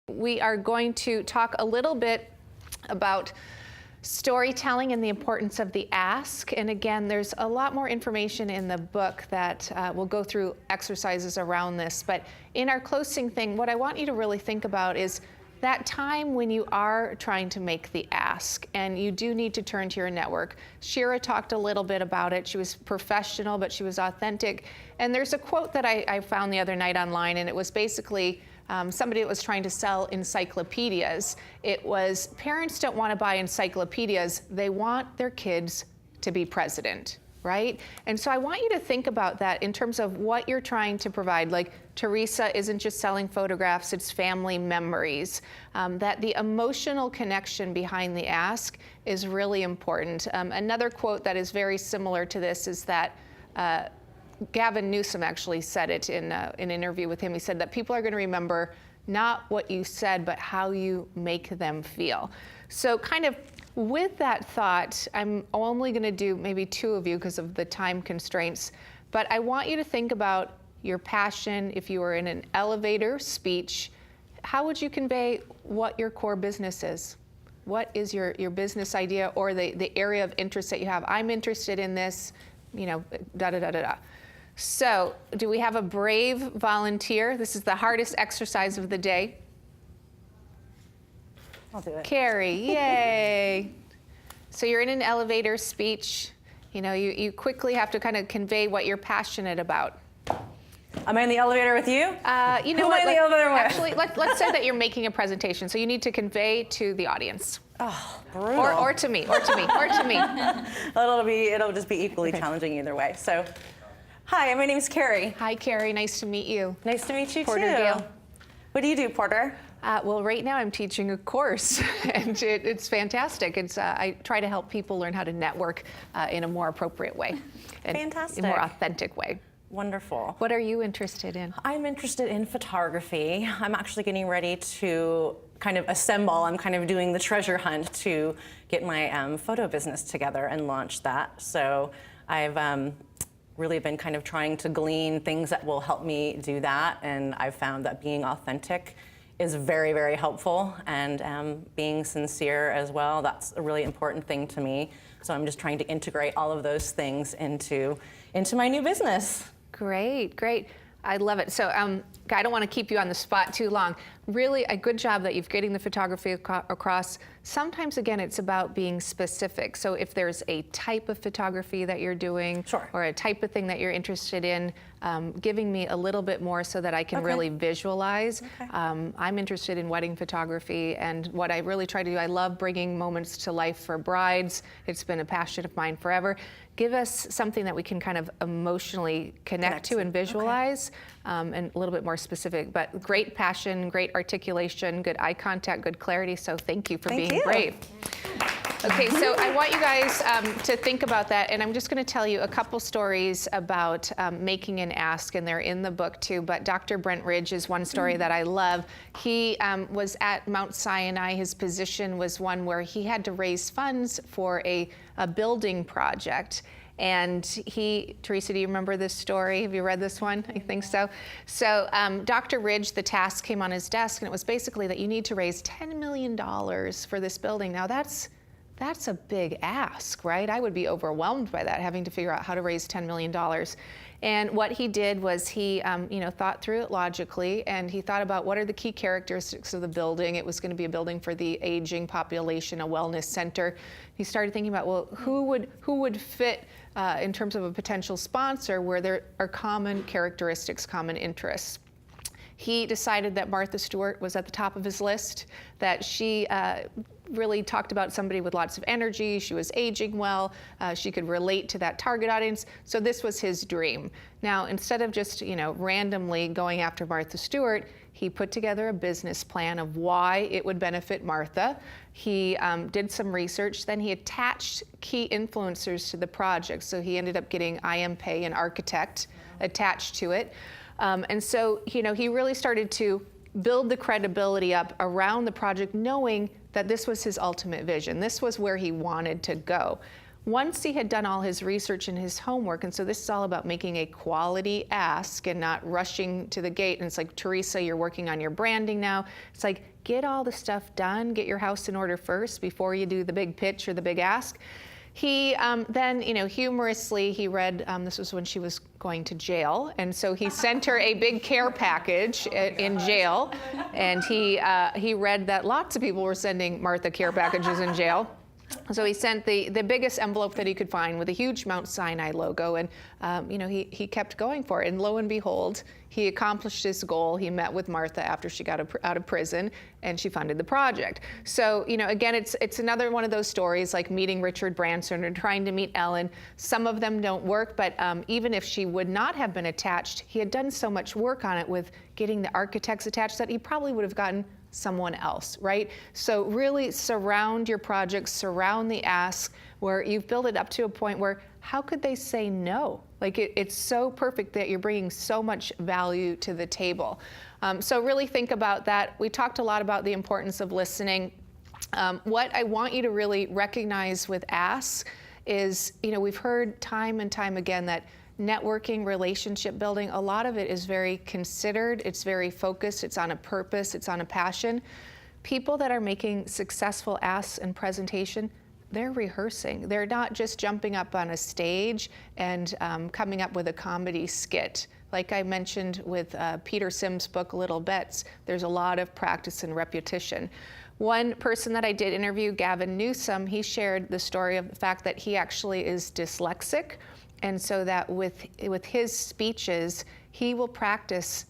We are going to talk a little bit about storytelling and the importance of the ask. And again, there's a lot more information in the book that we'll go through exercises around this. But in our closing thing, what I want you to really think about is that time when you are trying to make the ask and you do need to turn to your network. Shira talked a little bit about it. She was professional, but she was authentic. And there's a quote that I found the other night online, and it was basically somebody that was trying to sell encyclopedias. It was, parents don't want to buy encyclopedias, they want their kids to be president, right? And so I want you to think about that in terms of what you're trying to provide. Like Teresa isn't just selling photographs, it's family memories. That the emotional connection behind the ask is really important. Another quote that is very similar to this is that Gavin Newsom actually said it in an interview with him. He said that people are going to remember not what you said, but how you make them feel. So kind of with that thought, I'm only going to do maybe two of you because of the time constraints, but I want you to think about your passion. If you were in an elevator speech, how would you convey what your core business is? What is your business idea or the area of interest that you have? I'm interested in this, you know, da-da-da-da-da. So, do we have a brave volunteer? This is the hardest exercise of the day. I'll do it. Carrie, yay. So you're in an elevator speech. You know, you quickly have to kind of convey what you're passionate about. Am I in the elevator with you? You know Who what? am I in the elevator with? Actually, let's say that you're making a presentation, so you need to convey to the audience. Oh, brutal. Or to me, or to me, or to me. It'll just be equally challenging either way. So, hi, my name's Carrie. Hi, Carrie, nice to meet you. Nice to meet you PorterGale. too. What do you do, Porter? Well, right now I'm teaching a course, and it's fantastic. I try to help people learn how to network in a more appropriate way. Fantastic. In a more authentic way. Wonderful. What are you interested in? I'm interested in photography. I'm actually getting ready to kind of assemble. I'm kind of doing the treasure hunt to get my photo business together and launch that. So I've really been kind of trying to glean things that will help me do that, and I've found that being authentic is very, very helpful, and being sincere as well. That's a really important thing to me. So I'm just trying to integrate all of those things into my new business. Great, great. I love it. So, I don't want to keep you on the spot too long. Really, a good job that you're getting the photography across. Sometimes, again, it's about being specific. So if there's a type of photography that you're doing, sure, or a type of thing that you're interested in, giving me a little bit more so that I can really visualize. Okay. I'm interested in wedding photography, and what I really try to do, I love bringing moments to life for brides. It's been a passion of mine forever. Give us something that we can kind of emotionally connect to and visualize, and a little bit more specific. But great passion, great articulation, good eye contact, good clarity. So thank you for being brave. Okay, so I want you guys to think about that, and I'm just going to tell you a couple stories about making an ask, and they're in the book too. But Dr. Brent Ridge is one story that I love. He was at Mount Sinai. His position was one where he had to raise funds for a building project. And Teresa, do you remember this story? Have you read this one? I think so. So Dr. Ridge, the task came on his desk, and it was basically that you need to raise $10 million for this building. Now that's a big ask, right? I would be overwhelmed by that, having to figure out how to raise $10 million. And what he did was he thought through it logically, and he thought about what are the key characteristics of the building. It was going to be a building for the aging population, a wellness center. He started thinking about, well, who would fit in terms of a potential sponsor where there are common characteristics, common interests. He decided that Martha Stewart was at the top of his list, that she really talked about somebody with lots of energy, she was aging well, she could relate to that target audience, so this was his dream. Now, instead of just, randomly going after Martha Stewart, he put together a business plan of why it would benefit Martha. He did some research, then he attached key influencers to the project, so he ended up getting IMPay, an architect, attached to it. And so, he really started to build the credibility up around the project, knowing that this was his ultimate vision. This was where he wanted to go. Once he had done all his research and his homework, and so this is all about making a quality ask and not rushing to the gate. And it's like, Teresa, you're working on your branding now. It's like, get all the stuff done, get your house in order first before you do the big pitch or the big ask. He then, humorously, he read, this was when she was going to jail, and so he sent her a big care package in jail, and he read that lots of people were sending Martha care packages in jail. So he sent the biggest envelope that he could find with a huge Mount Sinai logo, and he kept going for it. And lo and behold, he accomplished his goal. He met with Martha after she got out of prison, and she funded the project. So again, it's another one of those stories like meeting Richard Branson or trying to meet Ellen. Some of them don't work, but even if she would not have been attached, he had done so much work on it with getting the architects attached that he probably would have gotten someone else, right? So really surround your projects, surround the ask, where you've built it up to a point where how could they say no? Like it's so perfect that you're bringing so much value to the table. So really think about that. We talked a lot about the importance of listening. What I want you to really recognize with ask is, we've heard time and time again that networking, relationship building, a lot of it is very considered, it's very focused, it's on a purpose, it's on a passion. People that are making successful asks and presentation, they're rehearsing. They're not just jumping up on a stage and coming up with a comedy skit. Like I mentioned with Peter Sim's book, Little Bets, there's a lot of practice and repetition. One person that I did interview, Gavin Newsom, he shared the story of the fact that he actually is dyslexic. And so that with his speeches, he will practice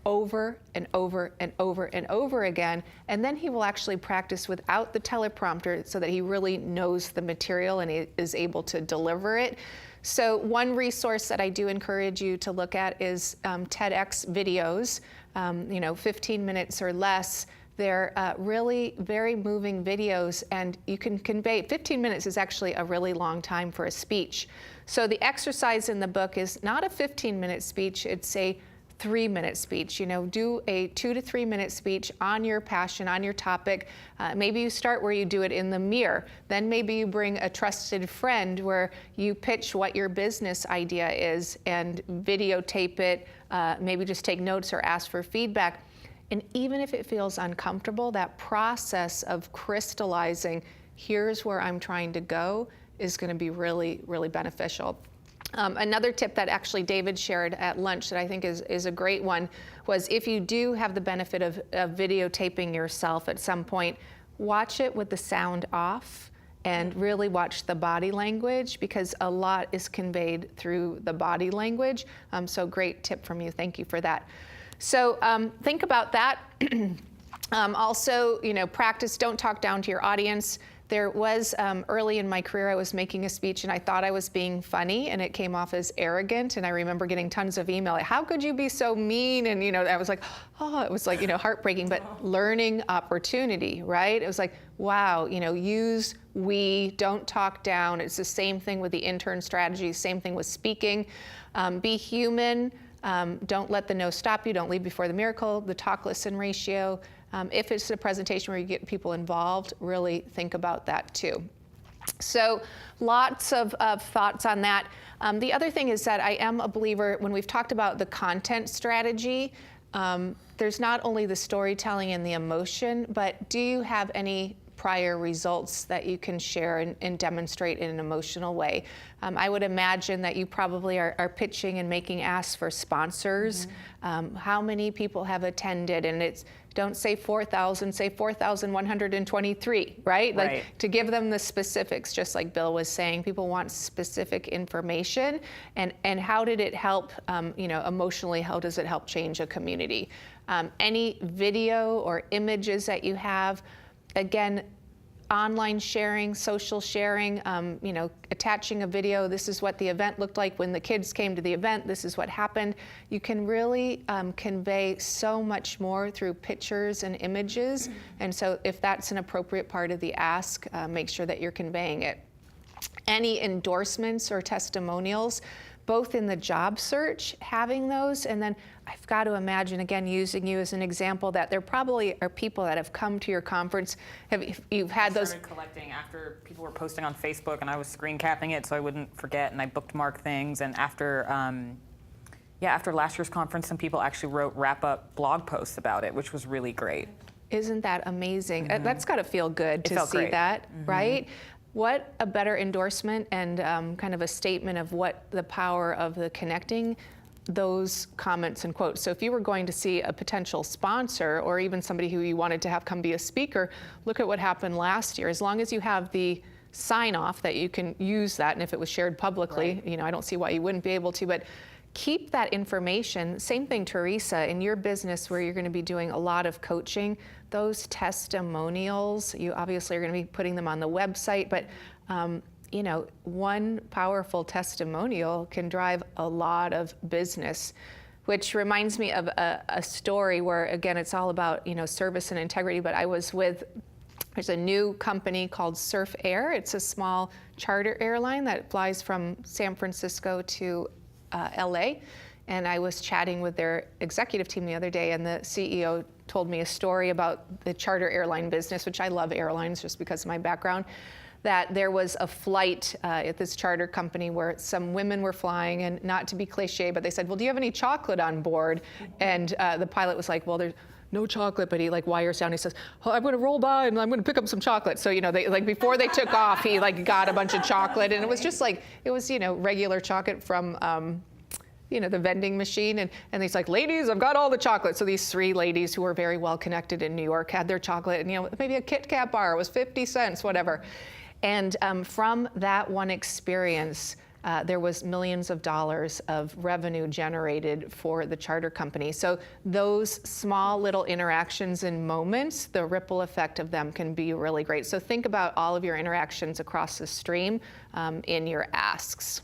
over and over and over and over again, and then he will actually practice without the teleprompter so that he really knows the material and he is able to deliver it. So one resource that I do encourage you to look at is TEDx videos, 15 minutes or less. They're really very moving videos, and you can convey, 15 minutes is actually a really long time for a speech. So the exercise in the book is not a 15-minute speech, it's a 3-minute speech. Do a 2 to 3 minute speech on your passion, on your topic. Maybe you start where you do it in the mirror. Then maybe you bring a trusted friend where you pitch what your business idea is and videotape it, maybe just take notes or ask for feedback. And even if it feels uncomfortable, that process of crystallizing, here's where I'm trying to go, is going to be really, really beneficial. Another tip that actually David shared at lunch that I think is a great one was, if you do have the benefit of videotaping yourself at some point, watch it with the sound off and really watch the body language, because a lot is conveyed through the body language. So great tip from you. Thank you for that. So think about that. Also, practice, don't talk down to your audience. There was, early in my career, I was making a speech and I thought I was being funny and it came off as arrogant. And I remember getting tons of email, like, how could you be so mean? And, I was like, oh, it was like, heartbreaking, but learning opportunity, right? It was like, wow, use we, don't talk down. It's the same thing with the intern strategy, same thing with speaking. Be human. Don't let the no stop you. Don't leave before the miracle, the talk-listen ratio. If it's a presentation where you get people involved, really think about that too. So lots of thoughts on that. The other thing is that I am a believer, when we've talked about the content strategy, there's not only the storytelling and the emotion, but do you have any prior results that you can share and demonstrate in an emotional way? I would imagine that you probably are pitching and making asks for sponsors. Mm-hmm. How many people have attended? And it's, don't say 4,000, say 4,123, right? Like, to give them the specifics, just like Bill was saying, people want specific information. And how did it help, emotionally, how does it help change a community? Any video or images that you have, again, online sharing, social sharing, attaching a video. This is what the event looked like when the kids came to the event. This is what happened. You can really convey so much more through pictures and images. And so if that's an appropriate part of the ask, make sure that you're conveying it. Any endorsements or testimonials, both in the job search, having those, and then I've got to imagine, again, using you as an example, that there probably are people that have come to your conference. You've had those? I started collecting after people were posting on Facebook, and I was screen capping it so I wouldn't forget, and I bookmarked things. And after last year's conference, some people actually wrote wrap-up blog posts about it, which was really great. Isn't that amazing? That's got to feel good to see great. that, right? What a better endorsement and kind of a statement of what the power of the connecting those comments and quotes. So if you were going to see a potential sponsor or even somebody who you wanted to have come be a speaker, look at what happened last year. As long as you have the sign off that you can use that, and if it was shared publicly, you know, I don't see why you wouldn't be able to, but keep that information. Same thing, Teresa, in your business where you're going to be doing a lot of coaching, those testimonials, you obviously are going to be putting them on the website, but you know, one powerful testimonial can drive a lot of business, which reminds me of a story where, again, it's all about, you know, service and integrity, but I was with, there's a new company called Surf Air. It's a small charter airline that flies from San Francisco to LA. And I was chatting with their executive team the other day, and the CEO told me a story about the charter airline business, which I love airlines just because of my background, that there was a flight at this charter company where some women were flying, and not to be cliche, but they said, well, do you have any chocolate on board? And the pilot was like, well, there's no chocolate, but he like wires down. He says, oh, I'm going to roll by and I'm going to pick up some chocolate. So, you know, they like before they took off, he like got a bunch of chocolate, and it was just like, it was, you know, regular chocolate from, you know, the vending machine. And he's like, ladies, I've got all the chocolate. So these 3 ladies who were very well connected in New York had their chocolate, and, you know, maybe a Kit Kat bar, it was 50 cents, whatever. And from that one experience, there was millions of dollars of revenue generated for the charter company. So those small little interactions and moments, the ripple effect of them can be really great. So think about all of your interactions across the stream in your asks.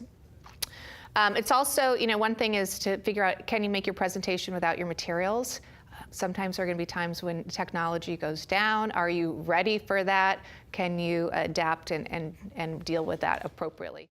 It's also, you know, one thing is to figure out, can you make your presentation without your materials? Sometimes there are going to be times when technology goes down. Are you ready for that? Can you adapt and deal with that appropriately?